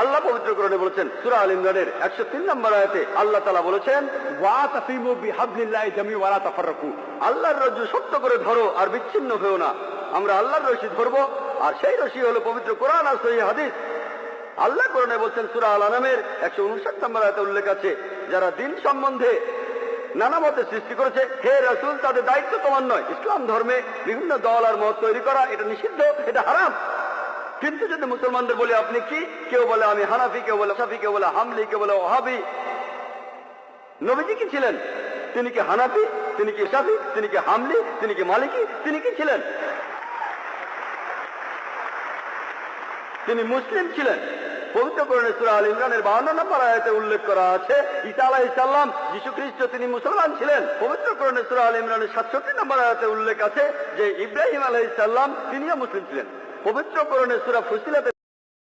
আল্লাহ পবিত্র কোরআনে বলেছেন সূরা আল ইমরানের 103 নম্বর আয়াতে আল্লাহ তাআলা বলেছেন ওয়াতাসিমু বিহাবলিল্লাহি জামিআন ওয়া লা তাফাররাকু। আল্লাহর রজ্জু শক্ত করে ধরো আর বিচ্ছিন্ন হয়েও না। আমরা আল্লাহর রশি ধরবো, আর সেই রশি হলো পবিত্র কোরআন আর সহিহ হাদিস। আল্লাহ কোরআনে বলছেন সূরা আল আনামের 159 নম্বর আয়াতে উল্লেখ আছে, যারা দিন সম্বন্ধে নানা মতের সৃষ্টি করেছে, হে রাসূল তাদের দায়িত্ব তোমার নয়। ইসলাম ধর্মে বিভিন্ন দল আর মত তৈরি করা এটা নিষিদ্ধ, এটা হারাম। কিন্তু যদি মুসলমানদের বলি আপনি কি, কেউ বলে আমি হানাফি, কেউ বলে শাফি, কেউ বলে হামলি, কেউ বলে ওয়াহাবি। নবীজি কি ছিলেন? তিনি কি হানাফি? তিনি কি শাফি? তিনি কি হামলি? তিনি কি মালিকি? তিনি কি ছিলেন? তিনি মুসলিম ছিলেন। পবিত্র কোরআনে সূরা আল ইমরানের 52 নম্বর আয়াতে উল্লেখ করা আছে ঈসা আলাইহিস সালাম, যীশু খ্রিস্ট তিনি মুসলমান ছিলেন। পবিত্র কোরআনে সূরা আল ইমরানের 67 নম্বর আয়াতে উল্লেখ আছে যে ইব্রাহিম আলাইহিস সালাম তিনিও মুসলিম ছিলেন। পবিত্র কোরআনে সূরা ফুসিলাতে